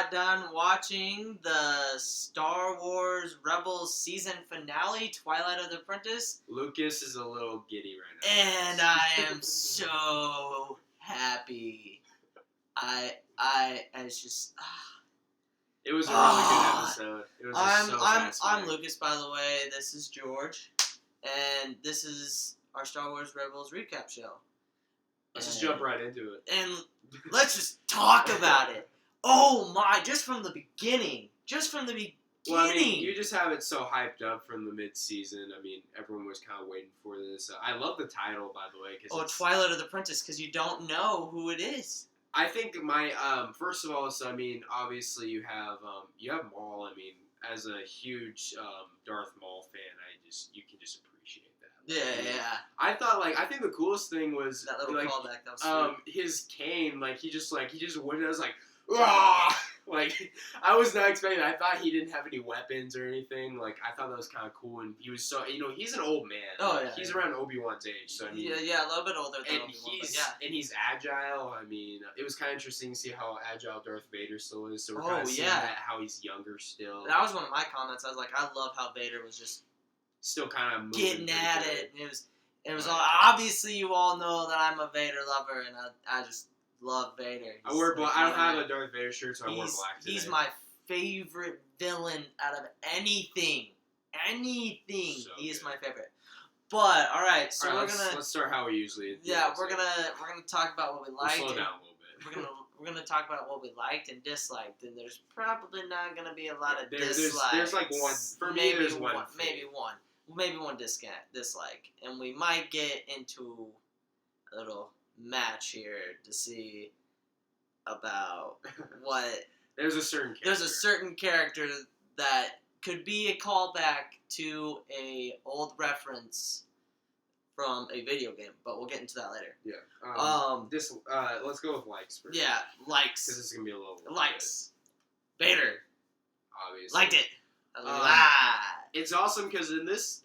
got done watching the Star Wars Rebels season finale, Twilight of the Apprentice. Lucas is a little giddy right now. And I am so happy. It's just... It was a really good episode. It was so satisfying. I'm Lucas, by the way. This is George. And this is our Star Wars Rebels recap show. Let's just jump right into it. And let's just talk about it. Oh my, just from the beginning. Well, I mean, you just have it so hyped up from the mid-season. I mean, everyone was kind of waiting for this. I love the title, by the way. Twilight of the Apprentice, because you don't know who it is. I think first of all, so I mean, obviously you have Maul. I mean, as a huge Darth Maul fan, you can just appreciate that. Yeah. I think the coolest thing was that little callback. That was sweet. His cane, he just went. I was like, ah! I was not expecting that. I thought he didn't have any weapons or anything. I thought that was kind of cool, and he was so, he's an old man. Oh, yeah. He's around Obi-Wan's age, so I mean... Yeah, a little bit older than Obi-Wan, and he's agile. I mean, it was kind of interesting to see how agile Darth Vader still is, so we're kind of seeing how he's younger still. That was one of my comments. I was like, I love how Vader was just... still kind of moving. Getting at it. It was all... Obviously, you all know that I'm a Vader lover, and I just... love Vader. I wear black. I don't have a Darth Vader shirt, so I wear black today. He's my favorite villain out of anything. So he is my favorite. But all right, so let's start how we usually do. Yeah, we're gonna talk about what we liked. We'll slow down a little bit. We're gonna talk about what we liked and disliked, and there's probably not gonna be a lot of dislikes. There's one. For me, there's one. Maybe one dislike, and we might get into a little match here to see about what there's a certain character that could be a callback to a old reference from a video game, but we'll get into that later. Yeah. Let's go with likes first. Yeah, likes. Because this is gonna be a little likes. Vader. Obviously. Liked it. It's awesome because in this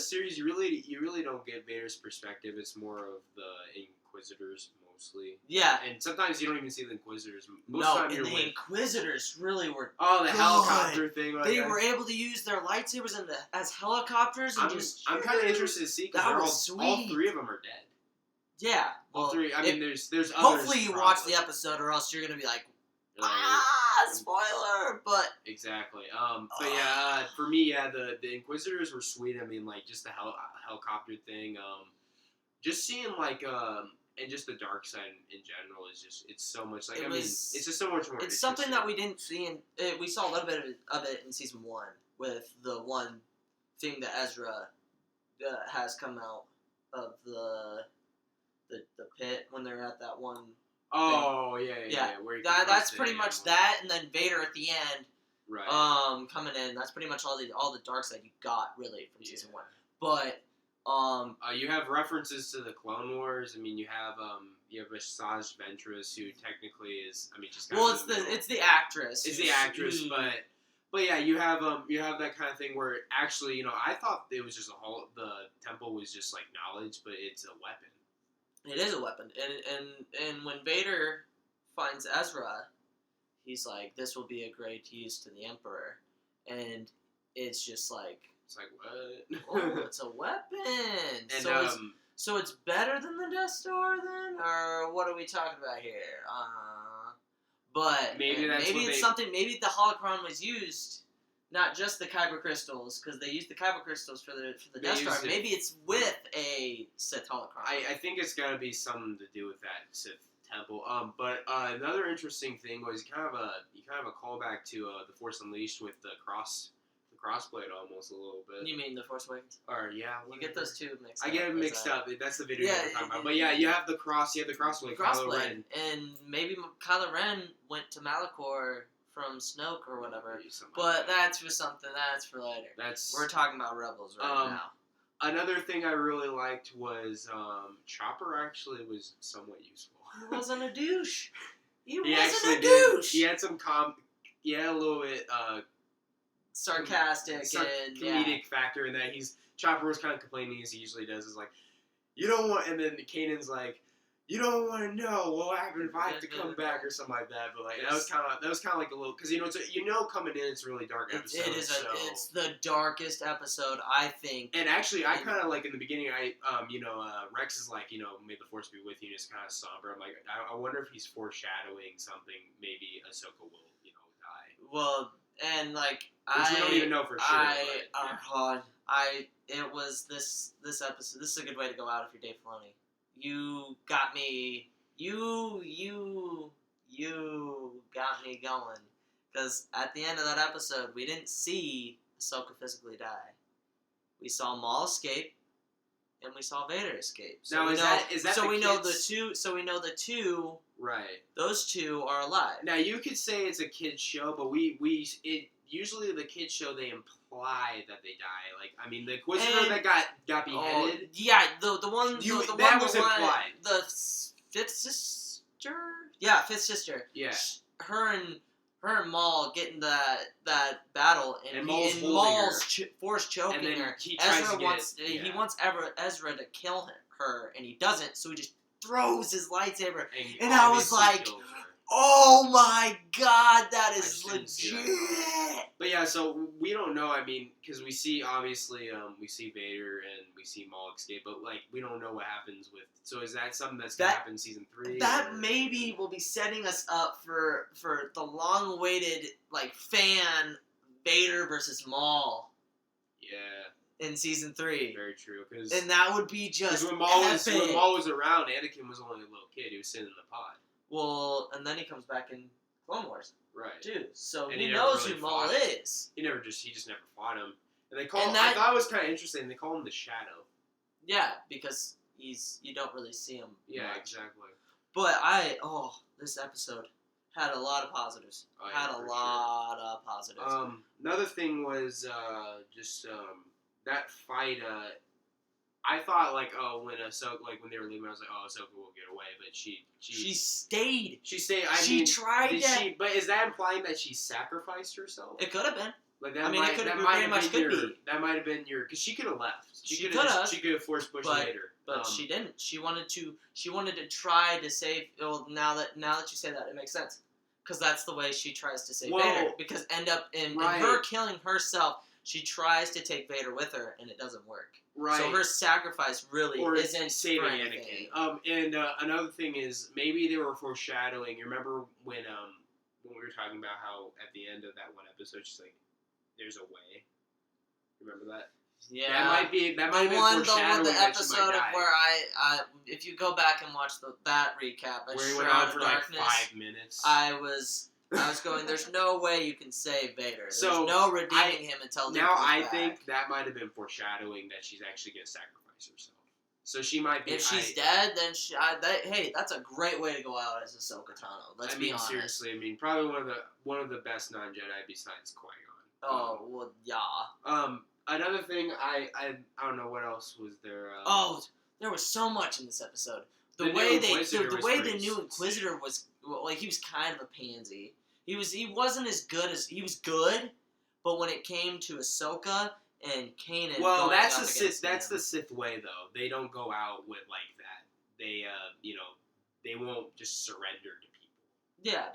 series you really don't get Vader's perspective. It's more of the Inquisitors mostly. Yeah. And sometimes you don't even see the Inquisitors. The Inquisitors really were the helicopter thing. They were able to use their lightsabers as helicopters and I'm kind of interested to see because all three of them are dead. Yeah. All three. I mean, there's others. Hopefully you watch the episode or else you're going to be like, spoiler! But exactly. But yeah, for me, the Inquisitors were sweet. I mean, just the helicopter thing. Just seeing and just the dark side in general is it's so much it's just so much more. It's something that we didn't see we saw a little bit of it in season 1 with the one thing that Ezra has come out of the pit when they're at that one. Oh yeah. That's pretty much that, and then Vader at the end. Right. Coming in. That's pretty much all the dark side you got really from season 1. But you have references to the Clone Wars. I mean, you have Asajj Ventress, who technically is, just kind of it's the actress. It's the actress, but yeah, you have that kind of thing where actually, I thought it was just the temple was just knowledge, but it's a weapon. It is a weapon, and when Vader finds Ezra, he's like, "This will be a great use to the Emperor," and it's just like. It's like, what? Oh, it's a weapon! And, so it's better than the Death Star, then? Or what are we talking about here? But maybe the holocron was used, not just the kyber crystals, because they used the kyber crystals for the Death Star. Maybe it's with a Sith holocron. I think it's got to be something to do with that Sith temple. But another interesting thing was kind of a callback to The Force Unleashed with the crossblade almost a little bit. You mean The Force Awakens? Or yeah, you get those two mixed up. I get them mixed up. That's the video we're talking about. But yeah, you have the crossblade. Kylo Ren. And maybe Kylo Ren went to Malachor from Snoke or whatever. But that's for something. That's for later. We're talking about Rebels right now. Another thing I really liked was Chopper actually was somewhat useful. He wasn't a douche. He wasn't a douche. He had some a little bit sarcastic and comedic factor in that Chopper was kind of complaining as he usually does. Is like, you don't want, and then Kanan's like, you don't want to know what will happen if I have to come back or something like that. But like that was kind of like a little because coming in it's a really dark episode. It's the darkest episode I think. And actually, I kind of like in the beginning, Rex is like may the force be with you, and it's kind of somber. I'm like, I wonder if he's foreshadowing something. Maybe Ahsoka will die. Well, and like we don't even know for sure. It was this episode. This is a good way to go out if you're Dave Filoni. You got me. You got me going. Because at the end of that episode, we didn't see Ahsoka physically die. We saw Maul escape, and we saw Vader escape. So now we is know, that so the we kids? know the two. So we know the two. Right. Those two are alive. Now you could say it's a kids show, but usually the kids show they imply that they die. Like I mean, the Inquisitor that got beheaded. Yeah, the one. That was implied. The fifth sister. Yeah, fifth sister. Yeah. Her and Maul get in that battle, and Maul's force choking her. He wants Ezra to kill her, and he doesn't. So he just throws his lightsaber, and I was like, "Oh my god, that is legit!" But yeah, so we don't know. I mean, because we see obviously, we see Vader and we see Maul escape, but like we don't know what happens with. So is that something that's gonna happen in season 3? That maybe will be setting us up for the long-awaited like fan Vader versus Maul. Yeah. In season 3. Very true. And that would be just when Maul was around, Anakin was only a little kid. He was sitting in the pod. Well, and then he comes back in Clone Wars. Right. Dude, so and he knows who Maul is. He just never fought him. And they call him, I thought it was kind of interesting, they call him the Shadow. Yeah, because you don't really see him much. Exactly. But this episode had a lot of positives. Lot of positives. Another thing was that fight. I thought when Ahsoka, when they were leaving, I was like, Ahsoka will get away, but she stayed. She stayed. But is that implying that she sacrificed herself? It could have been. Like that. It could be. That might have been because she could have left. She could have. She could have forced push later. But she didn't. She wanted to try to save. Well, now that you say that, it makes sense. Because that's the way she tries to save Vader. Because in her killing herself, she tries to take Vader with her, and it doesn't work. Right. So her sacrifice really isn't saving Anakin. And another thing is maybe they were foreshadowing. You remember when we were talking about how at the end of that one episode, she's like, "There's a way." Remember that? Yeah. That might have been foreshadowing the episode of where I if you go back and watch that recap, where he went on for Darkness, like 5 minutes. I was going, there's no way you can save Vader. There's no redeeming him until Luke comes back. Think that might have been foreshadowing that she's actually going to sacrifice herself. So she might be... If she's dead, then that's a great way to go out as Ahsoka Tano. Let's be honest. Seriously, probably one of the best non-Jedi besides Qui-Gon. Oh, well, yeah. Another thing, I don't know what else was there. There was so much in this episode. The way the new Inquisitor was, he was kind of a pansy. He wasn't as good as he was good, but when it came to Ahsoka and Kanan, that's the Sith way though. They don't go out with like that. They they won't just surrender to people. Yeah,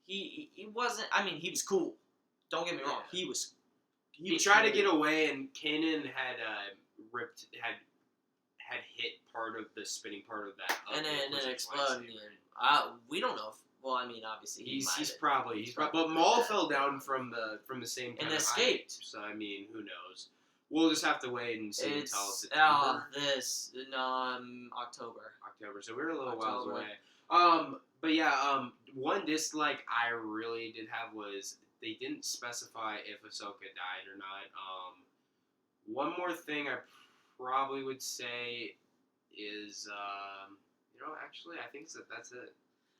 he wasn't. I mean, he was cool. Don't get me wrong. He tried to get away, and Kanan had hit part of the spinning part of that, and then it exploded. We don't know. Obviously he's probably. But Maul fell down from the same kind and of escaped. Height, so who knows? We'll just have to wait and see until September. October. So we're a little while away. But yeah, one dislike I really did have was they didn't specify if Ahsoka died or not. One more thing I probably would say is, actually, I think that's it.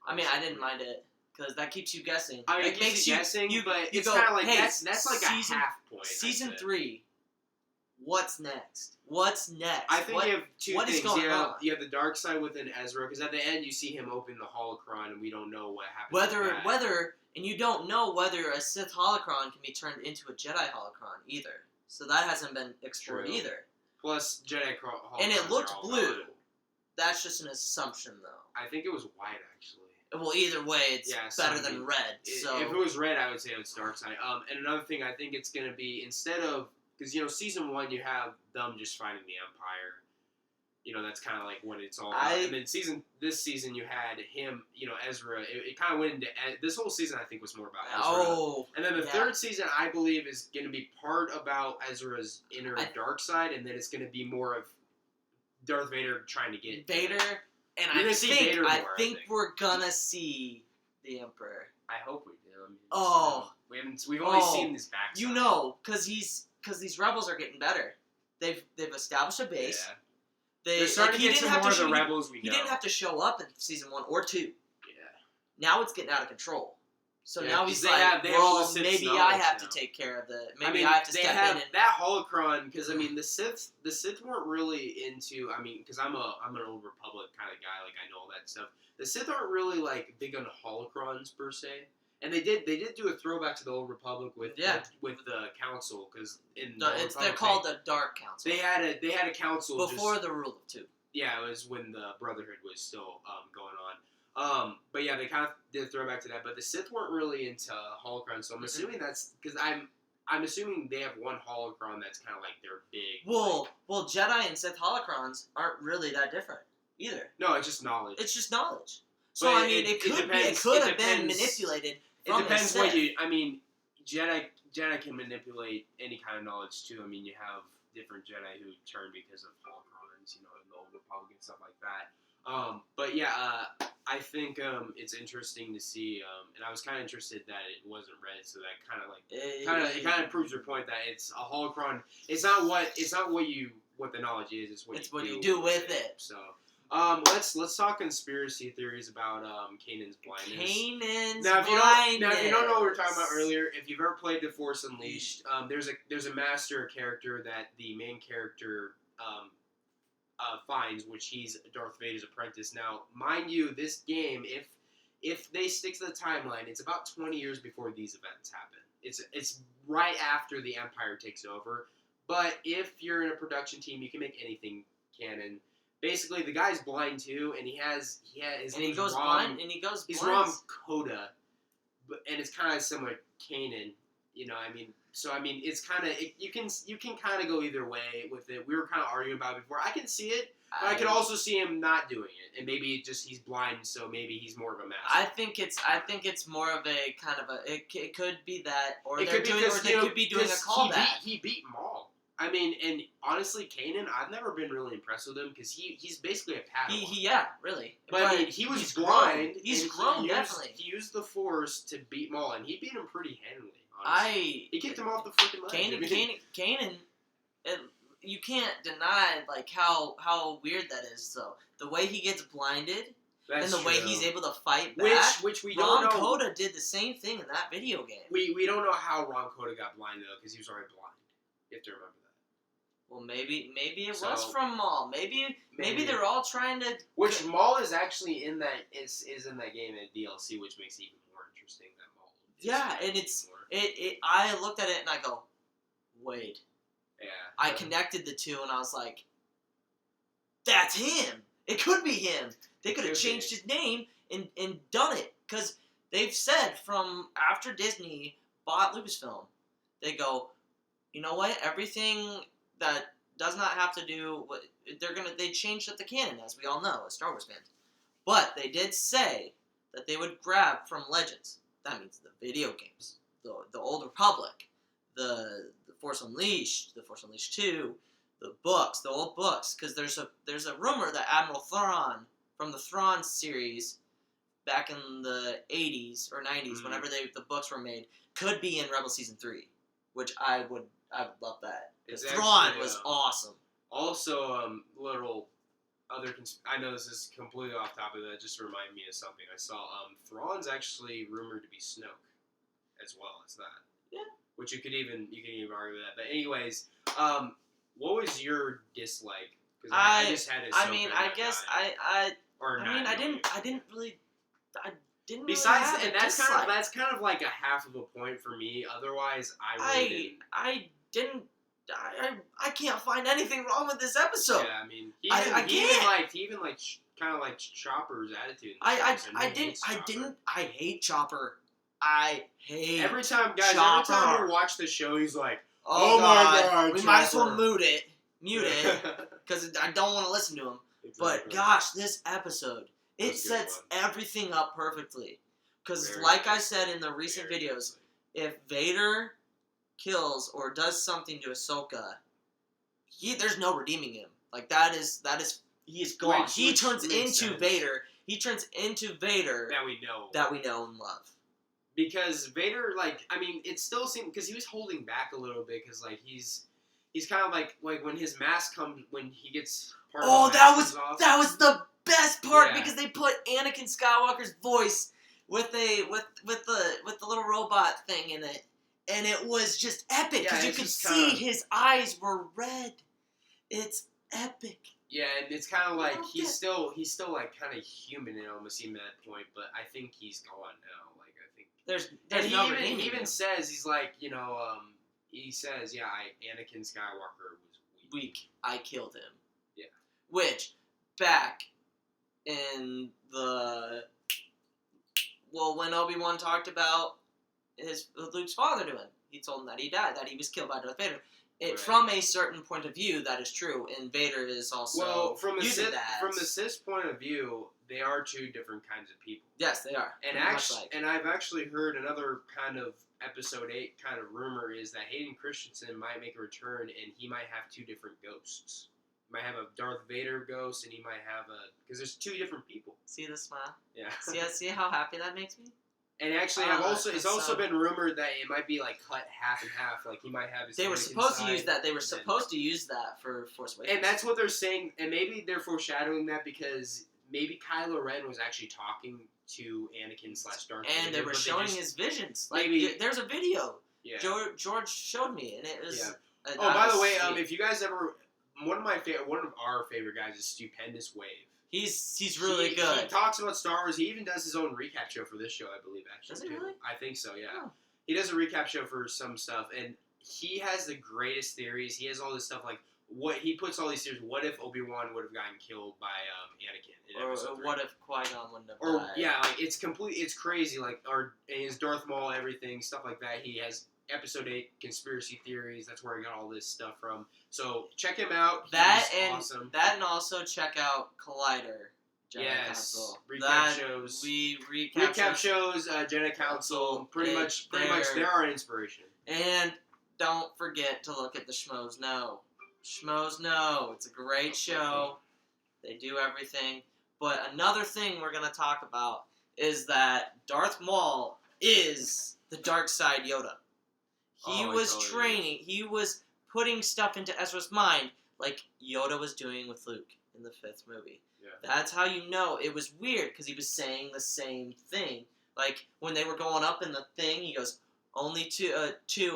Honestly. I didn't mind it because that keeps you guessing. It makes you guessing, but it's kind of like that's like a half point. Season 3. What's next? I think you have two what things. Is going on? You have the dark side within Ezra, because at the end you see him open the holocron, and we don't know what happens. And you don't know whether a Sith holocron can be turned into a Jedi holocron either. So that hasn't been explored either. Plus, Jedi holocrons and it looked blue. That's just an assumption, though. I think it was white actually. Well, either way, it's better than red. So if it was red, I would say it's dark side. And another thing, I think it's gonna be instead of because season 1 you have them just fighting the Empire. That's kind of like what it's all about. And then this season you had him, Ezra. It kind of went into this whole season. I think was more about Ezra. Oh, and then the third season, I believe, is going to be part about Ezra's inner dark side, and then it's going to be more of Darth Vader trying to get Vader. And I think we're gonna see the Emperor. I hope we do. We've only seen this backside. Because these rebels are getting better. They've established a base. Yeah. They're starting to get some more of the rebels we know. He didn't have to show up in season 1 or 2. Yeah. Now it's getting out of control. So now he's maybe I have to take care of I have to step in. That holocron, because the Sith weren't really into. Because I'm an Old Republic kind of guy, like I know all that stuff. The Sith aren't really like big on holocrons per se. And they did do a throwback to the Old Republic with the Council, because they're called the Dark Council. They had a council before the Rule of Two. Yeah, it was when the Brotherhood was still going on. But yeah, they kind of did a throwback to that. But the Sith weren't really into holocrons, so I'm assuming that's because I'm assuming they have one holocron that's kind of like their big. Well, Jedi and Sith holocrons aren't really that different either. No, it's just knowledge. So it could have been manipulated. It depends what you. Jedi can manipulate any kind of knowledge too. You have different Jedi who turn because of holocrons, in the Old Republic and stuff like that. But yeah, I think it's interesting to see, and I was kind of interested that it wasn't red, so that kind of proves your point that it's a holocron. It's not what the knowledge is. It's what you do with it. So. Let's talk conspiracy theories about Kanan's blindness. Now, if you don't know what we were talking about earlier, if you've ever played The Force Unleashed, there's a master character that the main character finds, which he's Darth Vader's apprentice. Now, mind you, this game, if they stick to the timeline, it's about 20 years before these events happen. It's right after the Empire takes over. But if you're in a production team, you can make anything canon. Basically, the guy's blind too, and his name's Rom. He's Rom Coda, and it's kind of similar to Kanan. So it's kind of you can kind of go either way with it. We were kind of arguing about it before. I can see it, but I could also see him not doing it, and maybe just he's blind, so maybe he's more of a master. I think it's more of a kind of a. It could be that, or they could be doing a callback. He beat Maul. And honestly, Kanan, I've never been really impressed with him because he's basically a Padawan. Really. But he was blind. He's grown, definitely. He used the Force to beat Maul, and he beat him pretty handily, honestly. He kicked him off the freaking ledge. Kanan, you can't deny how weird that is, though. The way he gets blinded, and the way he's able to fight back. Which we don't know. Ron Coda did the same thing in that video game. We don't know how Ron Coda got blind, though, because he was already blind. You have to remember that. Well, maybe it was from Maul. Maybe they're all trying to. Which Maul is actually in that is in that game in DLC, which makes it even more interesting that Maul. And I looked at it and I go, wait. Yeah. I connected the two and I was like, that's him. It could be him. They could have changed his name and done it because they've said from after Disney bought Lucasfilm, they go, you know what? Everything that does not have to do with they changed up the canon, as we all know as Star Wars fans. But they did say that they would grab from Legends. That means the video games, the Old Republic, the Force Unleashed, the Force Unleashed 2, the books, the old books. Because there's a rumor that Admiral Thrawn from the Thrawn series back in the 80s or 90s, whenever the books were made, could be in Rebel Season 3, which I would love that. Thrawn was awesome. Also, little other. I know this is completely off topic. That just reminded me of something I saw. Thrawn's actually rumored to be Snoke, as well as that. Yeah. Which you can even argue with that. But anyways, what was your dislike? Because I just had it. I didn't really. Besides, and that's kind of like a half of a point for me. Otherwise, I didn't I can't find anything wrong with this episode. Yeah, I mean, he even liked kind of like Chopper's attitude. I hate Chopper. I hate every time Chopper. Every time we watch the show, he's like, oh my God, we Chopper. might as well mute it, because I don't want to listen to him. Exactly. But gosh, this episode, it sets everything up perfectly. Because like I said in the recent videos, if Vader kills or does something to Ahsoka, there's no redeeming him. Like that is he is gone. He turns into Vader. He turns into Vader that we know and love. Because Vader, like, I mean, it still seemed, because he was holding back a little bit, because like he's kind of like when his mask comes, when he gets part of the mask off. That was the best part, because they put Anakin Skywalker's voice with the little robot thing in it, and it was just epic because you could see his eyes were red. It's epic. Yeah, and it's kind of like he's still like kind of human. It almost seemed at that point, but I think he's gone now. Like I think he even says he's like he says Anakin Skywalker was weak. I killed him. Yeah. Which back in when Obi-Wan talked about Luke's father doing, he told him that he died, that he was killed by Darth Vader. From a certain point of view, that is true, and Vader is also from the Sith point of view, they are two different kinds of people. Yes, they are. And I've actually heard another kind of Episode 8 kind of rumor is that Hayden Christensen might make a return, and he might have two different ghosts. He might have a Darth Vader ghost, and he might have because there's two different people. See the smile? Yeah. See how happy that makes me? And actually, it's also been rumored that it might be like cut half and half. Like he might have his. They were supposed to use that. They were supposed to use that for Force Awakens. And that's what they're saying. And maybe they're foreshadowing that because maybe Kylo Ren was actually talking to Anakin / Darth Vader. And they were showing his visions. Like there's a video. Yeah. George showed me, and it was. Yeah. By the way, if you guys ever, one of our favorite guys is Stupendous Wave. He's really good. He talks about Star Wars. He even does his own recap show for this show, I believe, actually. Does he really? I think so, yeah. Oh. He does a recap show for some stuff, and he has the greatest theories. He has all this stuff, like, he puts all these theories. What if Obi-Wan would have gotten killed by Anakin in Episode 3? What if Qui-Gon wouldn't have died? Yeah, like, it's crazy. Like, and his Darth Maul, everything, stuff like that. He has Episode 8 conspiracy theories. That's where he got all this stuff from. So, check him out. He's awesome. That and also check out Collider. Jedi Council. Recap shows. Recap shows, Jedi Council. Pretty much, they're our inspiration. And don't forget to look at the Schmoes Know. Schmoes Know. It's a great show. They do everything. But another thing we're going to talk about is that Darth Maul is the dark side Yoda. He was training. He was putting stuff into Ezra's mind like Yoda was doing with Luke in the 5th movie. Yeah. That's how you know. It was weird because he was saying the same thing. Like when they were going up in the thing, he goes, "Only two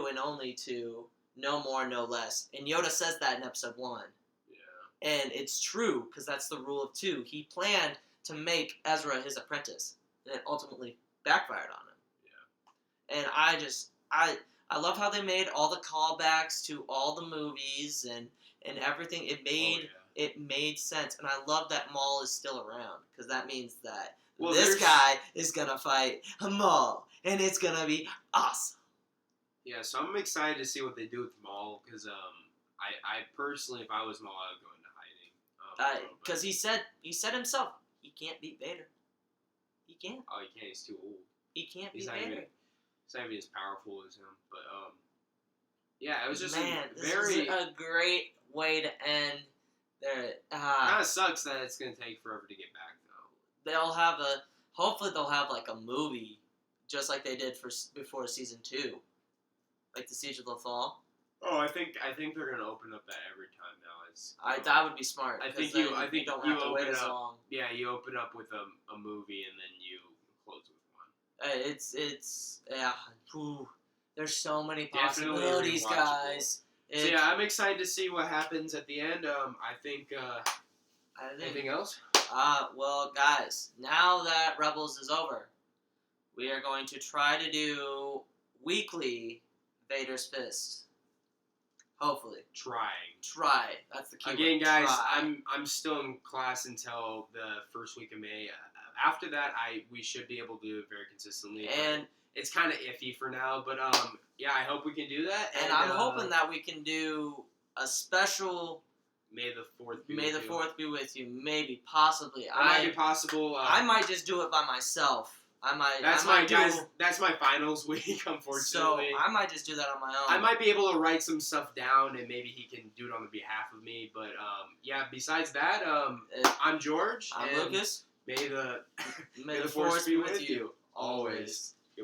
and only two, no more, no less." And Yoda says that in Episode 1. Yeah. And it's true because that's the rule of 2. He planned to make Ezra his apprentice, and it ultimately backfired on him. Yeah. And I love how they made all the callbacks to all the movies and everything. It made sense, and I love that Maul is still around, because that means that this guy is going to fight Maul, and it's going to be awesome. Yeah, so I'm excited to see what they do with Maul, because I personally, if I was Maul, I would go into hiding. Because he said himself, he can't beat Vader. He can't. Oh, he can't. He's too old. He can't beat Vader. He's not even as powerful as him, but yeah, it was just this is a great way to end. Kind of sucks that it's gonna take forever to get back, though. Hopefully they'll have like a movie, just like they did before season 2, like the Siege of Lothal. Oh, I think they're gonna open up that every time now. That would be smart. I think you don't have to wait as long. Yeah, you open up with a movie and then you close with one. There's so many possibilities, guys. So yeah, I'm excited to see what happens at the end. I think. Anything else? Well, guys, now that Rebels is over, we are going to try to do weekly Vader's Fist. Hopefully. Trying. Try. That's the key Again, word. guys, Try. I'm still in class until the first week of May. After that, we should be able to do it very consistently. And it's kind of iffy for now, but yeah, I hope we can do that. And I'm hoping that we can do a special. May the 4th be May with the you. 4th be with you. Maybe, possibly. That might be possible. I might just do it by myself. That's my finals week, unfortunately. So I might just do that on my own. I might be able to write some stuff down, and maybe he can do it on the behalf of me. But yeah, besides that, I'm George. I'm and Lucas. May the May the force be with you always.